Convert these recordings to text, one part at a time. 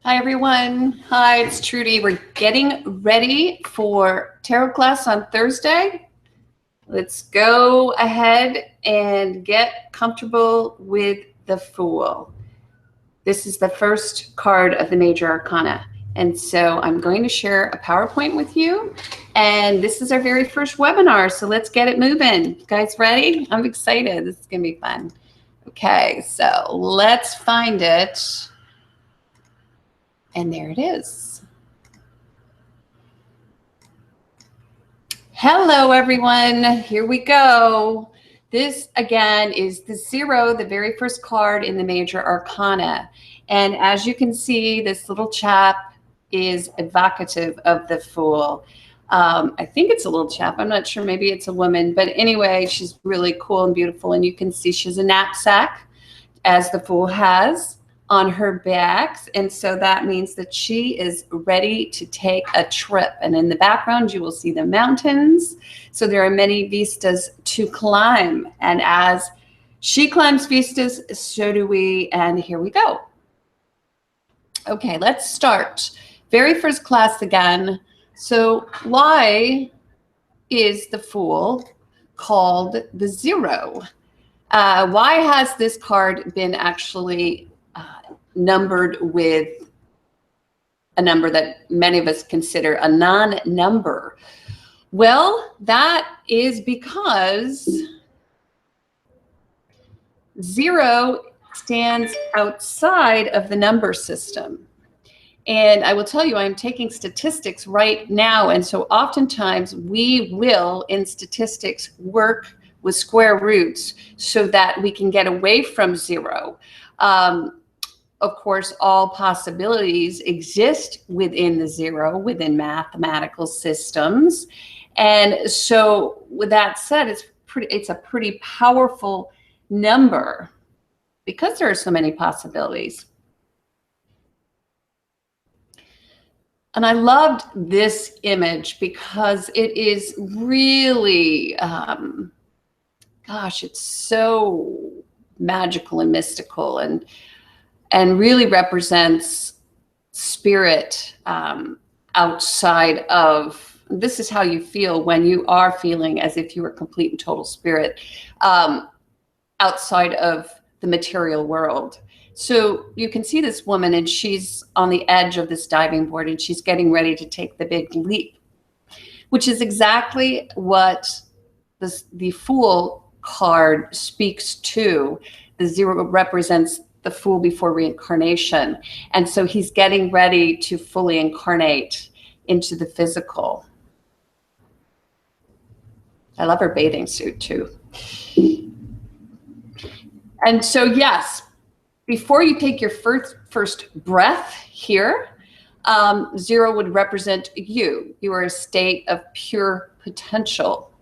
Hi, everyone. Hi, it's Trudy. We're getting ready for tarot class on Thursday. Let's go ahead and get comfortable with the Fool. This is the first card of the Major Arcana. And so I'm going to share a PowerPoint with you. And this is our very first webinar. So let's get it moving. You guys ready? I'm excited. This is going to be fun. Okay, so let's find it. And there it is. Hello, everyone. Here we go. This, again, is the Zero, the very first card in the Major Arcana. And as you can see, this little chap is evocative of the Fool. I think it's a little chap. I'm not sure. Maybe it's a woman. But anyway, she's really cool and beautiful. And you can see she's a knapsack, as the Fool has on her back, and so that means that she is ready to take a trip. And in the background you will see the mountains, so there are many vistas to climb, and as she climbs vistas, so do we. And here we go. Okay, let's start. Very first class again. So why is the Fool called the Zero? Why has this card been actually numbered with a number that many of us consider a non-number? Well, that is because zero stands outside of the number system. And I will tell you, I'm taking statistics right now. And so oftentimes we will, in statistics, work with square roots so that we can get away from zero. Of course, all possibilities exist within the zero, within mathematical systems. And so with that said, it's a pretty powerful number because there are so many possibilities. And I loved this image because it is really, gosh, it's so magical and mystical, and really represents spirit outside of, this is how you feel when you are feeling as if you were complete and total spirit outside of the material world. So you can see this woman, and she's on the edge of this diving board, and she's getting ready to take the big leap, which is exactly what the Fool card speaks to. The zero represents the Fool before reincarnation. And so he's getting ready to fully incarnate into the physical. I love her bathing suit too. And so, yes, before you take your first breath here, zero would represent you. You are a state of pure potential.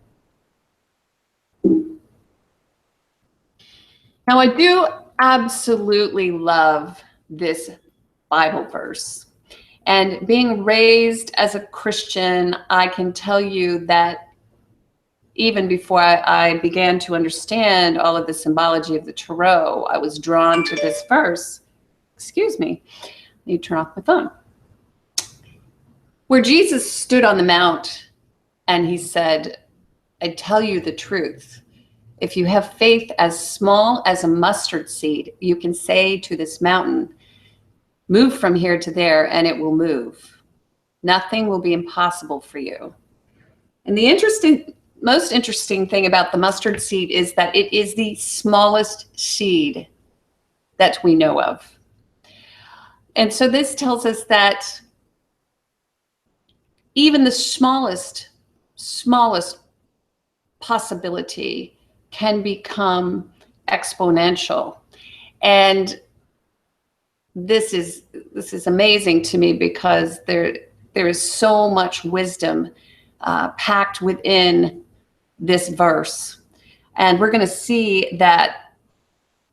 Now, I do absolutely love this Bible verse. And being raised as a Christian, I can tell you that even before I began to understand all of the symbology of the tarot, I was drawn to this verse. Excuse me, I need to turn off my phone. Where Jesus stood on the mount and he said, I tell you the truth. If you have faith as small as a mustard seed, you can say to this mountain, move from here to there, and it will move. Nothing will be impossible for you. And the most interesting thing about the mustard seed is that it is the smallest seed that we know of. And so this tells us that even the smallest possibility can become exponential. And this is amazing to me because there is so much wisdom packed within this verse. And we're going to see that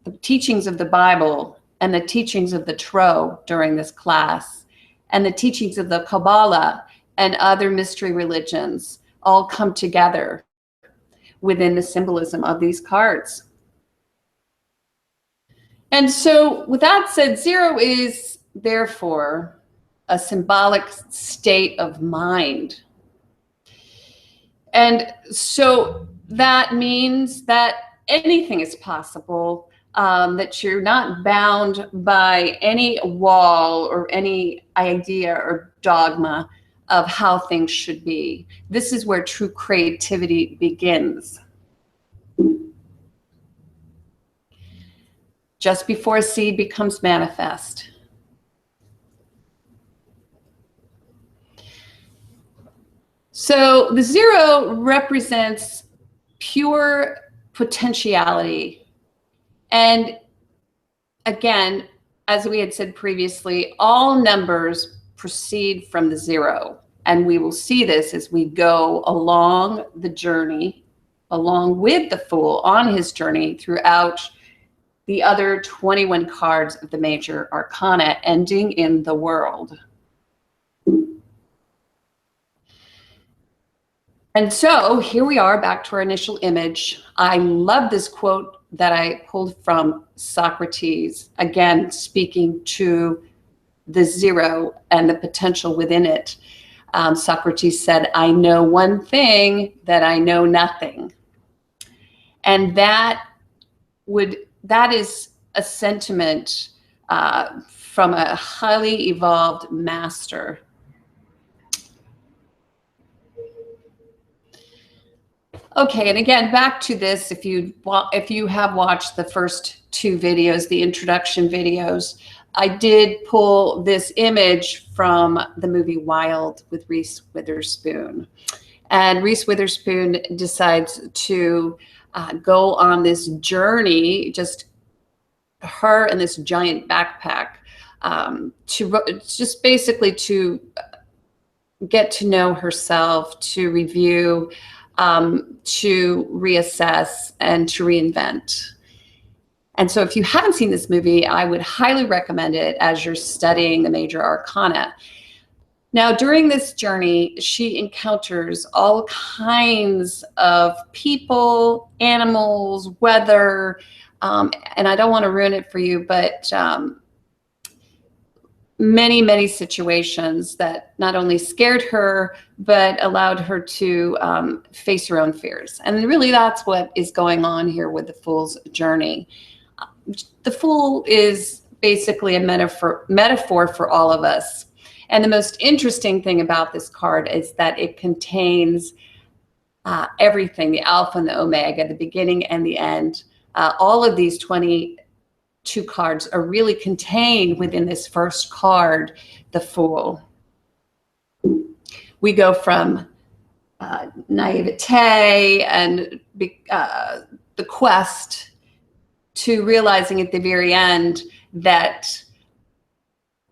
the teachings of the Bible and the teachings of the Tarot during this class and the teachings of the Kabbalah and other mystery religions all come together within the symbolism of these cards. And so with that said, zero is therefore, a symbolic state of mind. And so that means that anything is possible, that you're not bound by any wall or any idea or dogma of how things should be. This is where true creativity begins. Just before a seed becomes manifest. So the 0 represents pure potentiality. And again, as we had said previously, all numbers proceed from the 0. And we will see this as we go along the journey, along with the Fool on his journey throughout the other 21 cards of the major arcana, ending in the World. And so here we are back to our initial image. I love this quote that I pulled from Socrates, again, speaking to the 0 and the potential within it. Socrates said, "I know one thing, that I know nothing." And that is a sentiment from a highly evolved master. Okay, and again, back to this, if you have watched the first 2 videos, the introduction videos, I did pull this image from the movie Wild with Reese Witherspoon. And Reese Witherspoon decides to go on this journey, just her and this giant backpack, just basically to get to know herself, to review, to reassess, and to reinvent. And so if you haven't seen this movie, I would highly recommend it as you're studying the major arcana. Now, during this journey, she encounters all kinds of people, animals, weather, and I don't want to ruin it for you, but many, many situations that not only scared her, but allowed her to face her own fears. And really, that's what is going on here with the Fool's journey. The Fool is basically a metaphor for all of us. And the most interesting thing about this card is that it contains everything, the alpha and the omega, the beginning and the end. All of these 22 cards are really contained within this first card, the Fool. We go from naivete and the quest to realizing at the very end that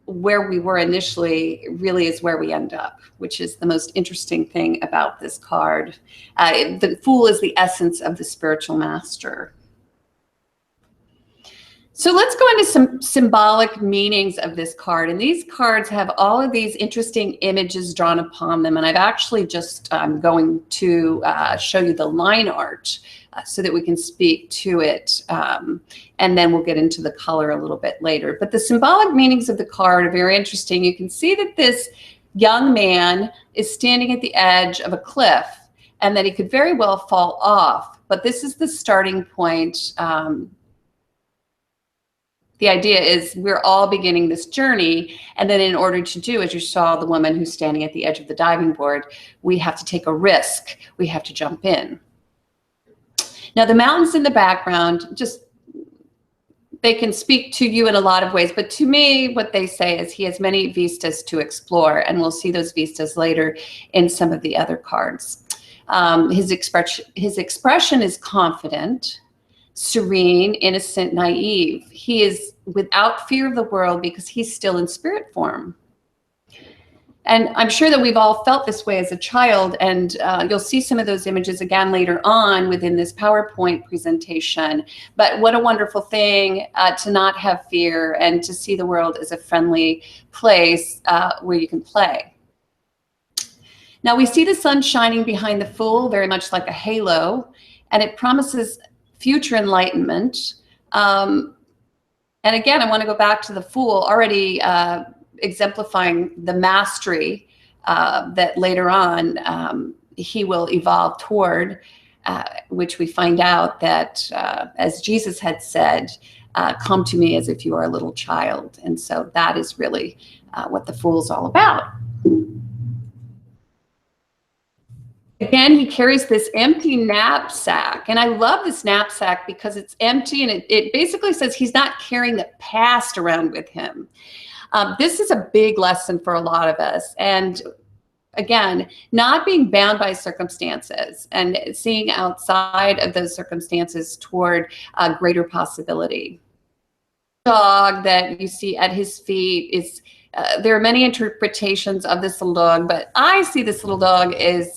where we were initially really is where we end up, which is the most interesting thing about this card. The Fool is the essence of the spiritual master. So let's go into some symbolic meanings of this card. And these cards have all of these interesting images drawn upon them. And I've actually just going to show you the line art so that we can speak to it. And then we'll get into the color a little bit later. But the symbolic meanings of the card are very interesting. You can see that this young man is standing at the edge of a cliff and that he could very well fall off. But this is the starting point. The idea is we're all beginning this journey, and then in order to do, as you saw the woman who's standing at the edge of the diving board, we have to take a risk. We have to jump in. Now, the mountains in the background, they can speak to you in a lot of ways, but to me, what they say is he has many vistas to explore, and we'll see those vistas later in some of the other cards. His expression is confident, serene, innocent, naive. He is without fear of the world because he's still in spirit form. And I'm sure that we've all felt this way as a child, and you'll see some of those images again later on within this PowerPoint presentation. But what a wonderful thing to not have fear and to see the world as a friendly place where you can play. Now we see the sun shining behind the Fool, very much like a halo, and it promises future enlightenment. And And again, I want to go back to the Fool, already exemplifying the mastery that later on he will evolve toward, which we find out that, as Jesus had said, come to me as if you are a little child. And so that is really what the Fool's all about. Again, he carries this empty knapsack. And I love this knapsack because it's empty, and it basically says he's not carrying the past around with him. This is a big lesson for a lot of us. And again, not being bound by circumstances and seeing outside of those circumstances toward a greater possibility. Dog that you see at his feet is, there are many interpretations of this little dog, but I see this little dog as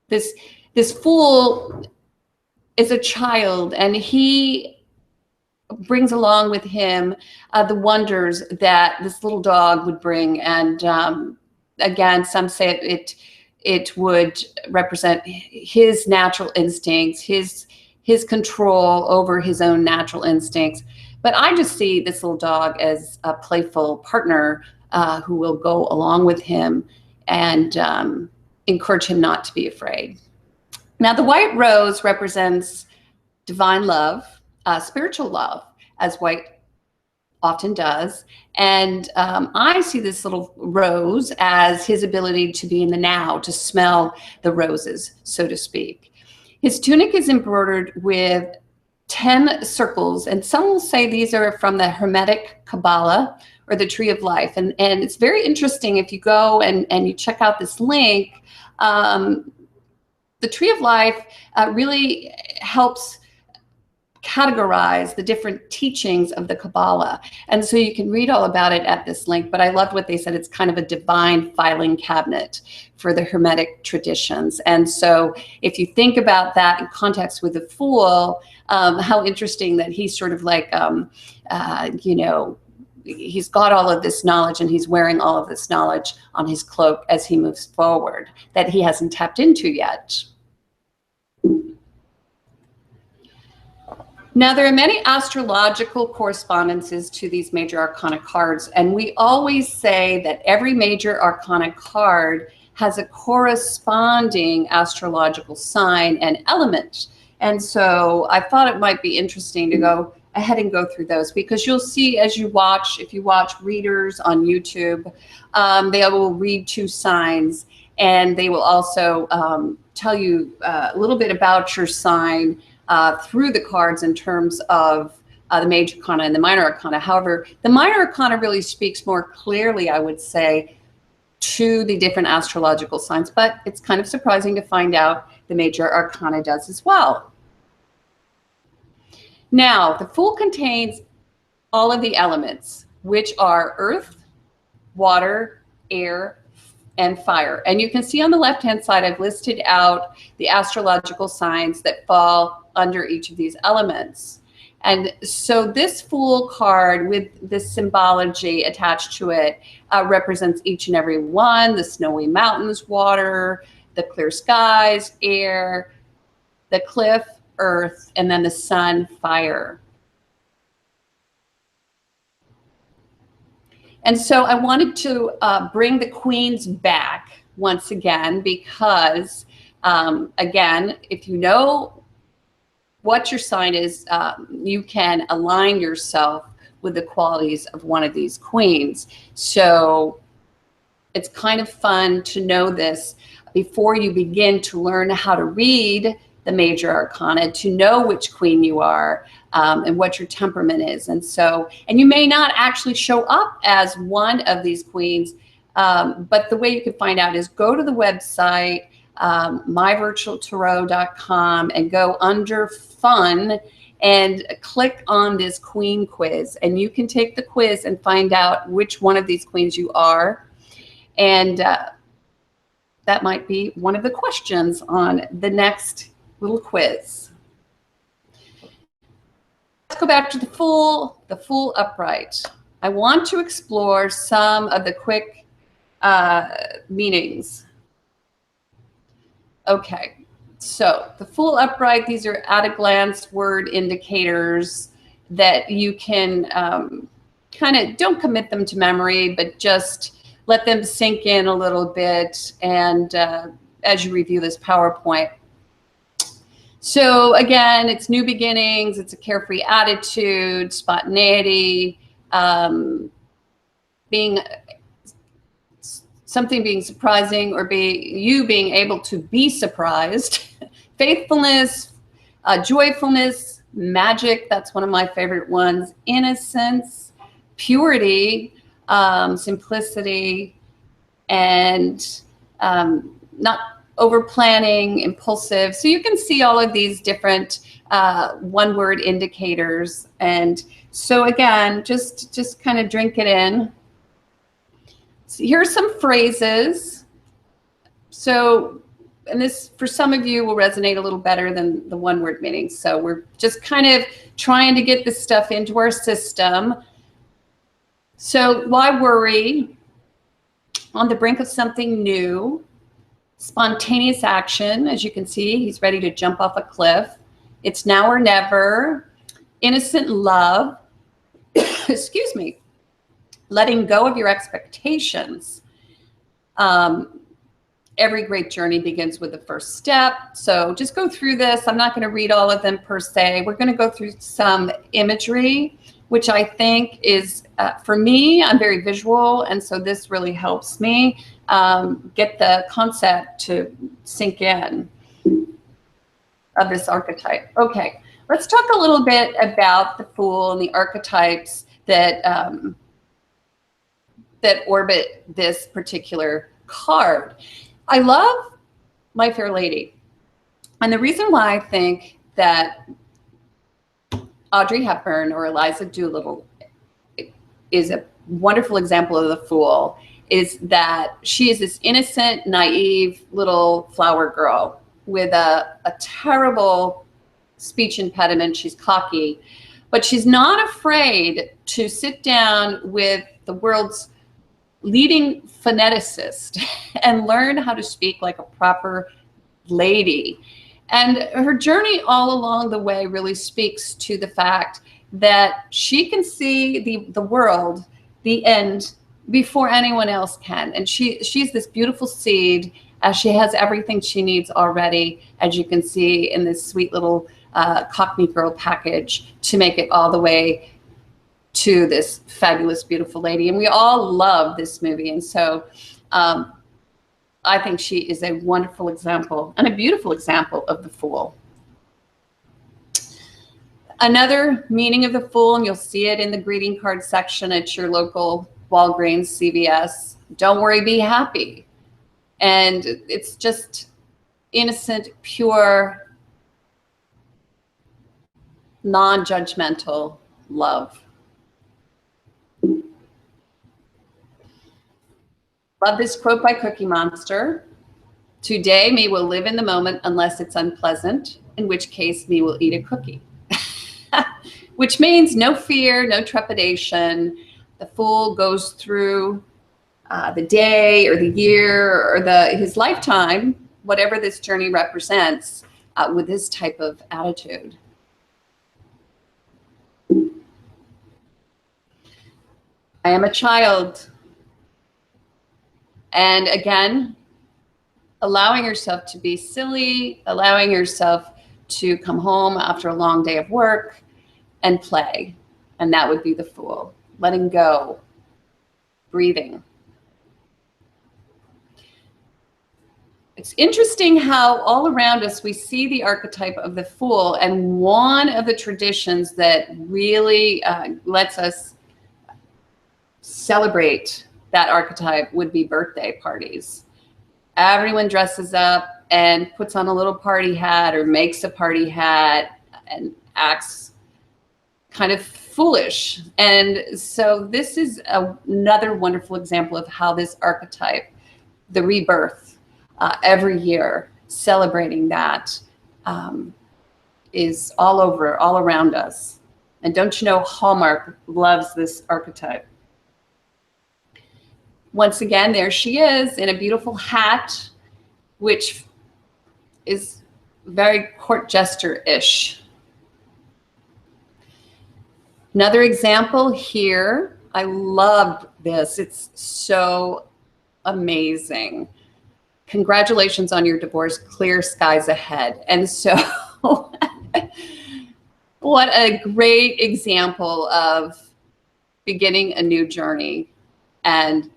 this Fool is a child, and he brings along with him the wonders that this little dog would bring. And again, some say it would represent his natural instincts, his control over his own natural instincts. But I just see this little dog as a playful partner who will go along with him and encourage him not to be afraid. Now, the white rose represents divine love, spiritual love, as white often does. And I see this little rose as his ability to be in the now, to smell the roses, so to speak. His tunic is embroidered with 10 circles, and some will say these are from the Hermetic Kabbalah or the Tree of Life. And it's very interesting if you go and you check out this link. The Tree of Life really helps categorize the different teachings of the Kabbalah. And so you can read all about it at this link, but I loved what they said. It's kind of a divine filing cabinet for the Hermetic traditions. And so if you think about that in context with the Fool, how interesting that he's sort of like, you know, he's got all of this knowledge and he's wearing all of this knowledge on his cloak as he moves forward that he hasn't tapped into yet. Now, there are many astrological correspondences to these major arcana cards, and we always say that every major arcana card has a corresponding astrological sign and element. And so I thought it might be interesting to go ahead and go through those, because you'll see as you watch, if you watch readers on YouTube, they will read 2 signs, and they will also tell you a little bit about your sign through the cards in terms of the major arcana and the minor arcana. However, the minor arcana really speaks more clearly, I would say, to the different astrological signs, but it's kind of surprising to find out the major arcana does as well. Now, the Fool contains all of the elements, which are earth, water, air, and fire. And you can see on the left-hand side, I've listed out the astrological signs that fall under each of these elements. And so this Fool card with this symbology attached to it represents each and every one: the snowy mountains, water; the clear skies, air; the cliff, earth; and then the sun, fire. And so I wanted to bring the queens back once again, because again, if you know what your sign is, you can align yourself with the qualities of one of these queens. So it's kind of fun to know this before you begin to learn how to read the major arcana, to know which queen you are and what your temperament is. And so, and you may not actually show up as one of these queens, but the way you can find out is go to the website, myvirtualtarot.com, and go under fun and click on this queen quiz, and you can take the quiz and find out which one of these queens you are. And that might be one of the questions on the next little quiz. Let's go back to the Fool upright. I want to explore some of the quick meanings. Okay, so the Fool upright, these are at a glance word indicators. that you can kind of, don't commit them to memory, but just let them sink in a little bit, and as you review this PowerPoint. So again, it's new beginnings, it's a carefree attitude, spontaneity, being something being surprising, or you being able to be surprised, faithfulness, joyfulness, magic, that's one of my favorite ones, innocence, purity, simplicity, and not over planning, impulsive. So you can see all of these different one-word indicators. And so again, just kind of drink it in. So here's some phrases. So, and this for some of you will resonate a little better than the one-word meanings. So we're just kind of trying to get this stuff into our system. So why worry? On the brink of something new. Spontaneous action, as you can see, he's ready to jump off a cliff. It's now or never. Innocent love. Excuse me. Letting go of your expectations. Every great journey begins with the first step. So just go through this. I'm not going to read all of them per se. We're going to go through some imagery, which I think is, for me, I'm very visual. And so this really helps me get the concept to sink in of this archetype. Okay, let's talk a little bit about the Fool and the archetypes that, that orbit this particular card. I love My Fair Lady. And the reason why I think that Audrey Hepburn or Eliza Doolittle is a wonderful example of the Fool is that she is this innocent, naive little flower girl with a terrible speech impediment. She's cocky, but she's not afraid to sit down with the world's leading phoneticist and learn how to speak like a proper lady. And her journey all along the way really speaks to the fact that she can see the world, the end, before anyone else can. And she's this beautiful seed. She has everything she needs already, as you can see in this sweet little Cockney Girl package, to make it all the way to this fabulous, beautiful lady. And we all love this movie. And so I think she is a wonderful example and a beautiful example of the Fool. Another meaning of the Fool, and you'll see it in the greeting card section at your local Walgreens, CVS. Don't worry, be happy. And it's just innocent, pure, non-judgmental love. Love this quote by Cookie Monster. Today, me will live in the moment unless it's unpleasant, in which case me will eat a cookie. Which means no fear, no trepidation. The Fool goes through the day or the year or his lifetime, whatever this journey represents, with this type of attitude. I am a child. And again, allowing yourself to be silly, allowing yourself to come home after a long day of work and play. And that would be the Fool. Letting go, breathing. It's interesting how all around us we see the archetype of the Fool, and one of the traditions that really lets us celebrate that archetype would be birthday parties. Everyone dresses up and puts on a little party hat or makes a party hat and acts kind of foolish. And so this is another wonderful example of how this archetype, the rebirth, every year, celebrating that, is all over, all around us. And don't you know, Hallmark loves this archetype. Once again, there she is in a beautiful hat, which is very court jester-ish. Another example here. I loved this. It's so amazing. Congratulations on your divorce. Clear skies ahead. And so what a great example of beginning a new journey and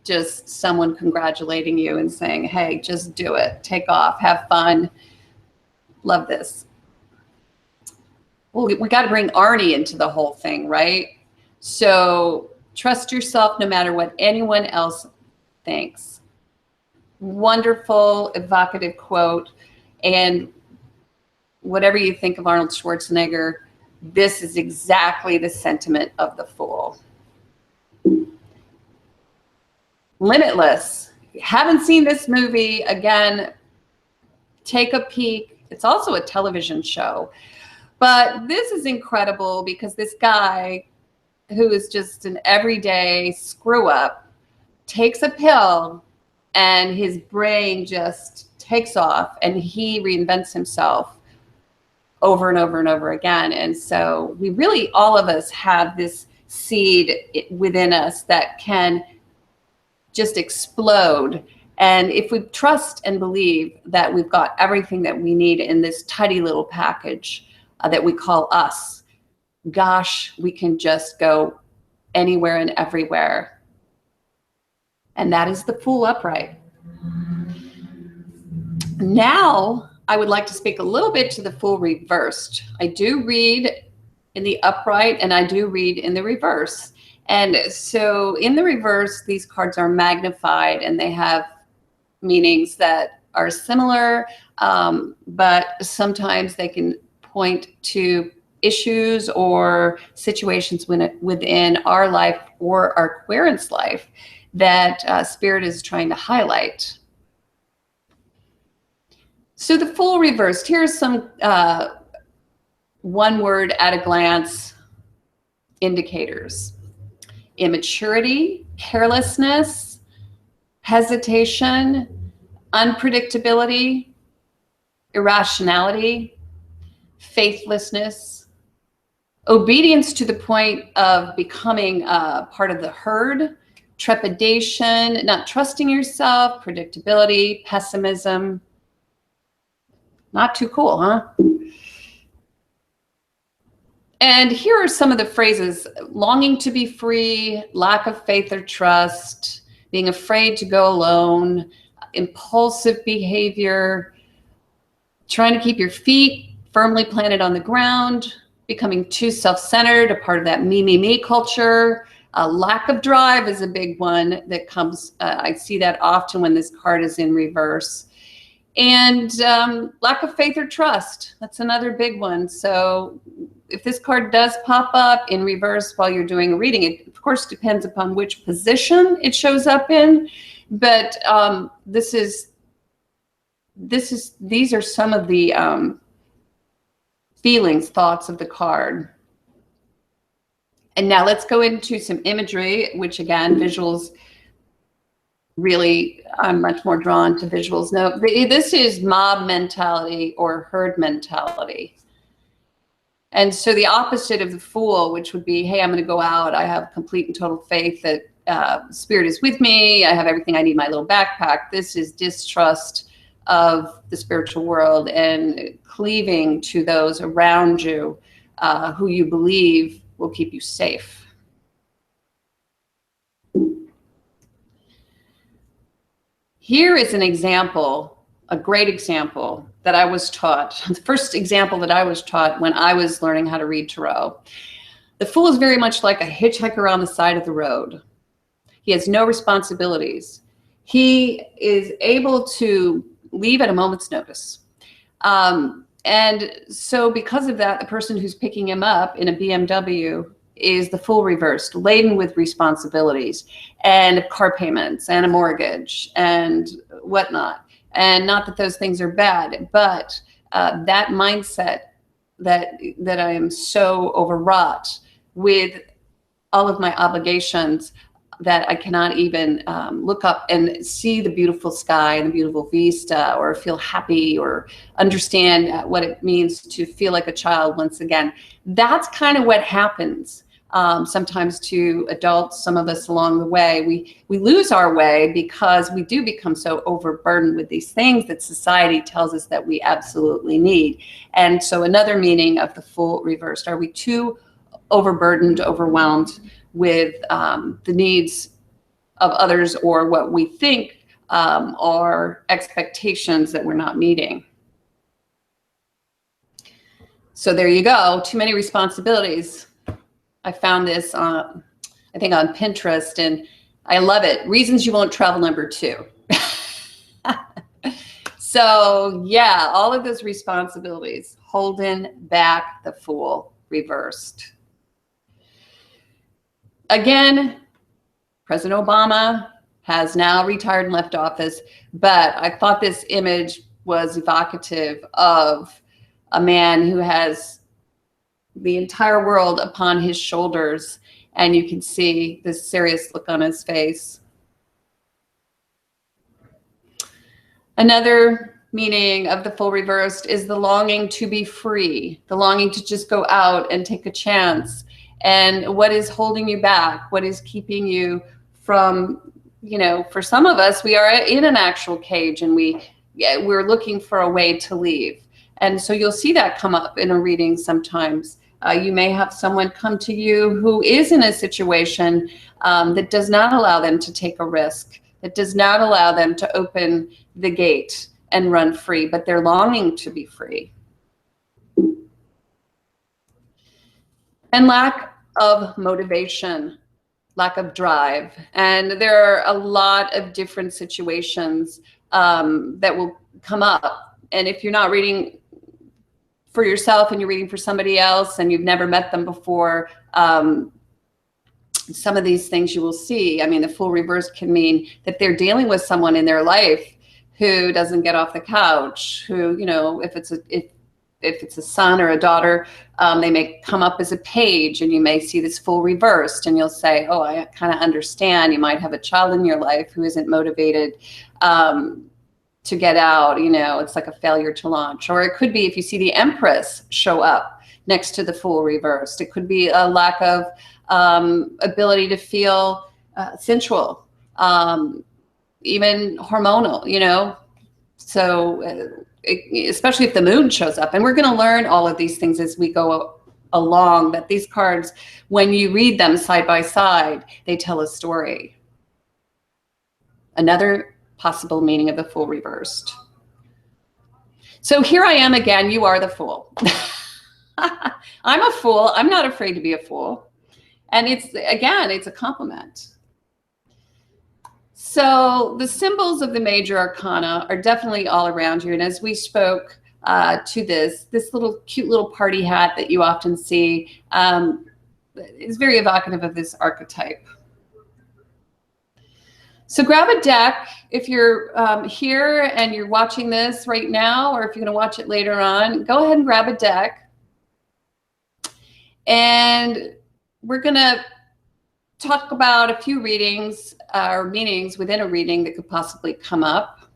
just someone congratulating you and saying, hey, just do it. Take off. Have fun. Love this. Well, we got to bring Arnie into the whole thing, right? So trust yourself no matter what anyone else thinks. Wonderful, evocative quote. And whatever you think of Arnold Schwarzenegger, this is exactly the sentiment of the Fool. Limitless. If you haven't seen this movie, again, take a peek. It's also a television show. But this is incredible because this guy, who is just an everyday screw up, takes a pill and his brain just takes off and he reinvents himself over and over and over again. And so we really, all of us have this seed within us that can just explode. And if we trust and believe that we've got everything that we need in this tiny little package that we call us, gosh, we can just go anywhere and everywhere. And that is the Fool upright. Now, I would like to speak a little bit to the Fool reversed. I do read in the upright and I do read in the reverse. And so in the reverse, these cards are magnified and they have meanings that are similar, but sometimes they can point to issues or situations within our life or our querent's life that Spirit is trying to highlight. So the Fool reversed, here's some one word at a glance indicators. Immaturity, carelessness, hesitation, unpredictability, irrationality, faithlessness, obedience to the point of becoming part of the herd, trepidation, not trusting yourself, predictability, pessimism. Not too cool, huh? And here are some of the phrases: longing to be free, lack of faith or trust, being afraid to go alone, impulsive behavior, trying to keep your feet firmly planted on the ground, becoming too self-centered, a part of that me, me, me culture. Lack of drive is a big one that comes, I see that often when this card is in reverse. And lack of faith or trust, that's another big one. So if this card does pop up in reverse while you're doing a reading, it of course depends upon which position it shows up in, but these are some of the feelings, thoughts of the card. And now let's go into some imagery, which again, visuals, really, I'm much more drawn to visuals. No, this is mob mentality or herd mentality. And so the opposite of the Fool, which would be, hey, I'm going to go out. I have complete and total faith that Spirit is with me. I have everything I need in my little backpack. This is distrust of the spiritual world and cleaving to those around you who you believe will keep you safe. Here is an example, a great example that I was taught. The first example that I was taught when I was learning how to read tarot. The Fool is very much like a hitchhiker on the side of the road. He has no responsibilities. He is able to leave at a moment's notice. And so because of that, the person who's picking him up in a BMW is the Fool reversed, laden with responsibilities and car payments and a mortgage and whatnot. And not that those things are bad, but that mindset that I am so overwrought with all of my obligations that I cannot even look up and see the beautiful sky and the beautiful vista, or feel happy, or understand what it means to feel like a child once again. That's kind of what happens sometimes to adults, some of us along the way. We lose our way because we do become so overburdened with these things that society tells us that we absolutely need. And so another meaning of the Fool reversed: are we too overburdened, overwhelmed with the needs of others, or what we think are expectations that we're not meeting? So there you go. Too many responsibilities. I found this I think on Pinterest, and I love it. Reasons you won't travel, number 2. So yeah, all of those responsibilities holding back the Fool reversed. Again, President Obama has now retired and left office, but I thought this image was evocative of a man who has the entire world upon his shoulders, and you can see this serious look on his face. Another meaning of the Fool reversed is the longing to be free, the longing to just go out and take a chance. And what is holding you back? What is keeping you from, you know, for some of us, we are in an actual cage, and we're looking for a way to leave. And so you'll see that come up in a reading sometimes. You may have someone come to you who is in a situation that does not allow them to take a risk, that does not allow them to open the gate and run free, but they're longing to be free. And lack of motivation, lack of drive. And there are a lot of different situations that will come up. And if you're not reading for yourself and you're reading for somebody else and you've never met them before, some of these things you will see. I mean, the Fool reverse can mean that they're dealing with someone in their life who doesn't get off the couch, who, you know, if it's a son or a daughter, they may come up as a page, and you may see this Fool reversed, and you'll say, oh, I kind of understand. You might have a child in your life who isn't motivated to get out, you know, it's like a failure to launch. Or it could be, if you see the Empress show up next to the Fool reversed, it could be a lack of ability to feel sensual, even hormonal, you know. So especially if the moon shows up. And we're going to learn all of these things as we go along, that these cards, when you read them side by side, they tell a story. Another possible meaning of the Fool reversed. So here I am again. You are the Fool. I'm a fool. I'm not afraid to be a fool. And it's, again, it's a compliment. So the symbols of the major arcana are definitely all around you. And as we spoke to this little cute little party hat that you often see is very evocative of this archetype. So grab a deck if you're here and you're watching this right now, or if you're going to watch it later on, go ahead and grab a deck. And we're going to talk about a few readings or meanings within a reading that could possibly come up.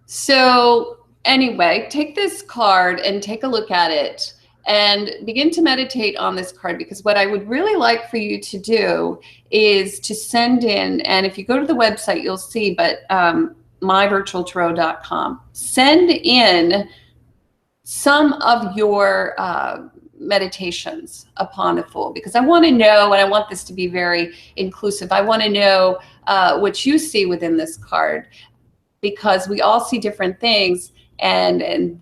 So anyway, take this card and take a look at it and begin to meditate on this card, because what I would really like for you to do is to send in, and if you go to the website, you'll see, but myvirtualtarot.com, send in some of your meditations upon the Fool, because I want to know, and I want this to be very inclusive. I want to know what you see within this card, because we all see different things, and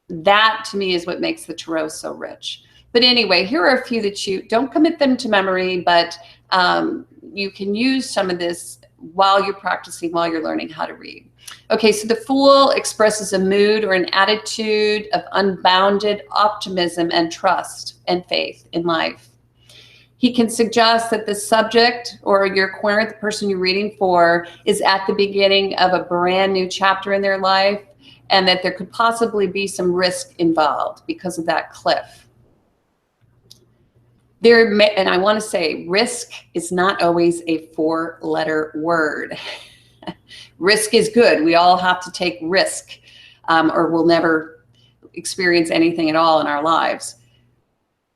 that to me is what makes the tarot so rich. But anyway, here are a few that you don't commit them to memory, but you can use some of this while you're practicing, while you're learning how to read. Okay, so the Fool expresses a mood or an attitude of unbounded optimism and trust and faith in life. He can suggest that the subject or your clairvoyant, the person you're reading for, is at the beginning of a brand new chapter in their life, and that there could possibly be some risk involved because of that cliff. And I want to say risk is not always a 4-letter word. Risk is good. We all have to take risk, or we'll never experience anything at all in our lives.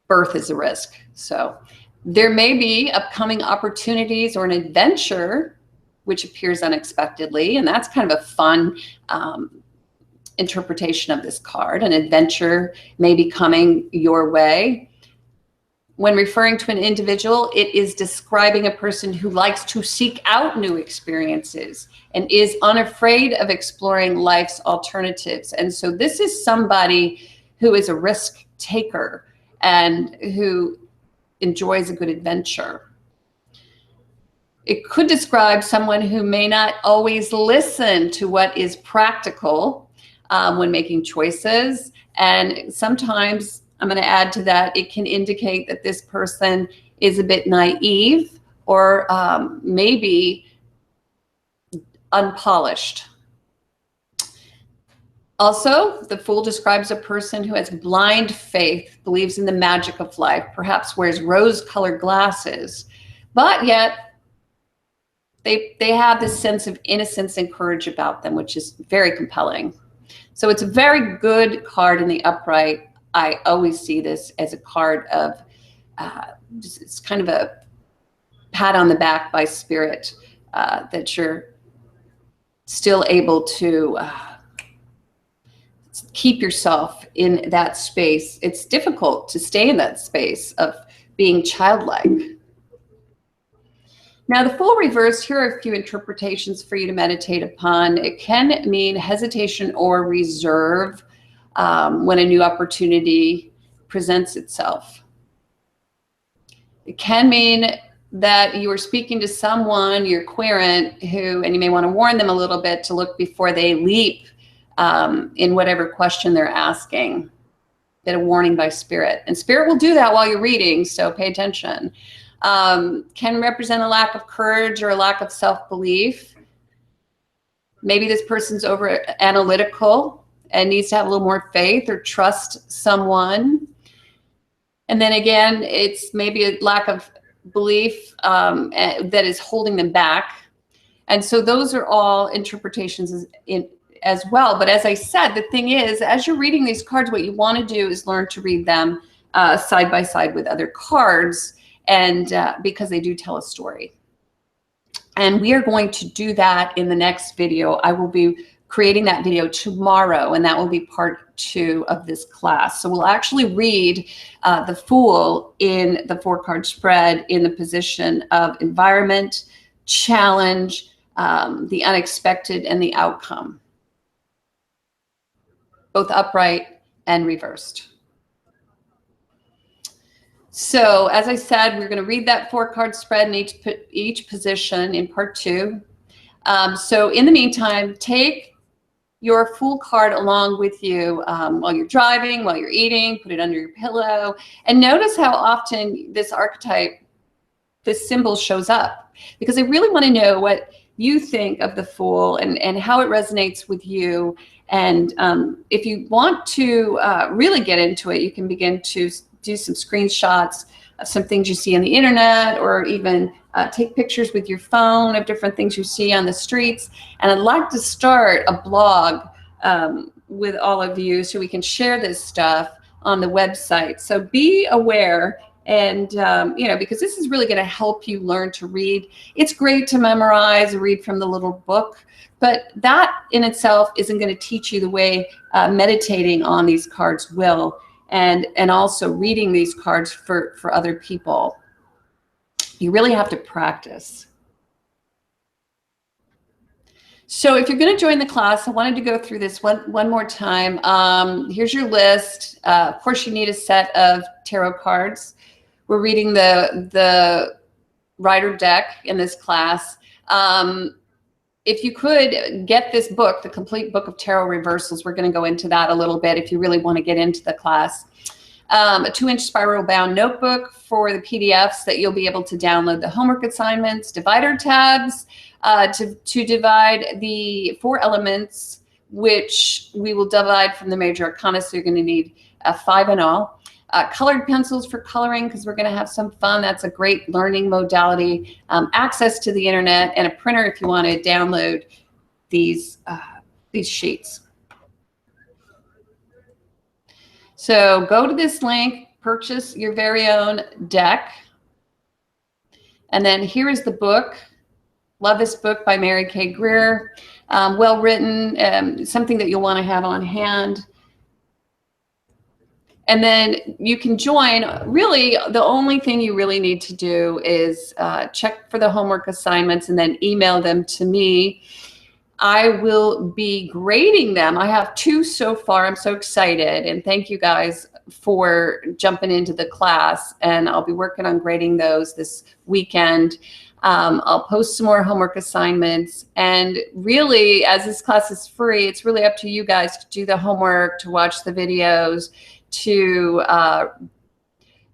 Birth is a risk. So there may be upcoming opportunities or an adventure which appears unexpectedly, and that's kind of a fun interpretation of this card. An adventure may be coming your way. When referring to an individual, it is describing a person who likes to seek out new experiences and is unafraid of exploring life's alternatives. And so this is somebody who is a risk taker and who enjoys a good adventure. It could describe someone who may not always listen to what is practical when making choices. And sometimes, I'm going to add to that, it can indicate that this person is a bit naive or maybe unpolished. Also, the Fool describes a person who has blind faith, believes in the magic of life, perhaps wears rose-colored glasses, but yet they have this sense of innocence and courage about them, which is very compelling. So it's a very good card in the upright. I always see this as a card of, it's kind of a pat on the back by spirit, that you're still able to keep yourself in that space. It's difficult to stay in that space of being childlike. Now, the Fool reversed, here are a few interpretations for you to meditate upon. It can mean hesitation or reserve when a new opportunity presents itself. It can mean that you are speaking to someone, your querent, who, and you may want to warn them a little bit to look before they leap in whatever question they're asking. Get a warning by spirit. And spirit will do that while you're reading, so pay attention. Can represent a lack of courage or a lack of self-belief. Maybe this person's over analytical and needs to have a little more faith or trust someone. And then again, it's maybe a lack of belief that is holding them back. And so those are all interpretations as well. But as I said, the thing is, as you're reading these cards, what you want to do is learn to read them side by side with other cards, and because they do tell a story. And we are going to do that in the next video. I will be creating that video tomorrow, and that will be part 2 of this class. So we'll actually read the Fool in the 4-card spread in the position of environment, challenge, the unexpected, and the outcome, both upright and reversed. So as I said, we're going to read that 4-card spread in each position in part 2. So in the meantime, take your Fool card along with you while you're driving, while you're eating, put it under your pillow, and notice how often this archetype, this symbol shows up, because I really want to know what you think of the Fool and how it resonates with you. And if you want to really get into it, you can begin to do some screenshots of some things you see on the internet, or even take pictures with your phone of different things you see on the streets. And I'd like to start a blog with all of you so we can share this stuff on the website. So be aware, and you know, because this is really going to help you learn to read. It's great to memorize, read from the little book, but that in itself isn't going to teach you the way meditating on these cards will. And also reading these cards for other people. You really have to practice. So if you're going to join the class, I wanted to go through this one more time. Here's your list. Of course, you need a set of tarot cards. We're reading the Rider deck in this class. If you could get this book, the complete book of tarot reversals, we're going to go into that a little bit if you really want to get into the class. A 2-inch spiral bound notebook for the PDFs that you'll be able to download the homework assignments, divider tabs to divide the 4 elements, which we will divide from the major arcana. So you're going to need 5 in all. Colored pencils for coloring because we're going to have some fun. That's a great learning modality. Access to the internet and a printer if you want to download these sheets. So go to this link, purchase your very own deck. And then here is the book. Love this book by Mary Kay Greer. Well written, something that you'll want to have on hand. And then you can join. Really, the only thing you really need to do is check for the homework assignments and then email them to me. I will be grading them. I have 2 so far. I'm so excited. And thank you guys for jumping into the class. And I'll be working on grading those this weekend. I'll post some more homework assignments. And really, as this class is free, it's really up to you guys to do the homework, to watch the videos, to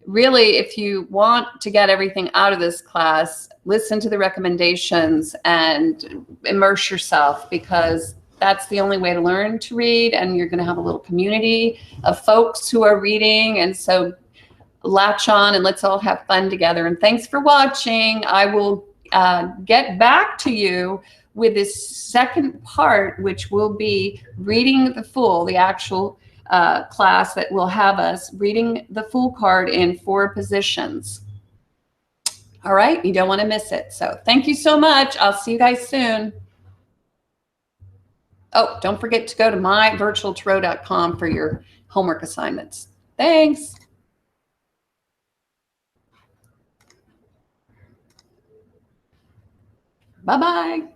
really, if you want to get everything out of this class, listen to the recommendations and immerse yourself, because that's the only way to learn to read. And you're going to have a little community of folks who are reading. And so latch on and let's all have fun together. And thanks for watching. I will get back to you with this second part, which will be reading the actual class that will have us reading the full card in 4 positions. All right, you don't want to miss it. So thank you so much. I'll see you guys soon. Oh, don't forget to go to myvirtualtarot.com for your homework assignments. Thanks. Bye-bye.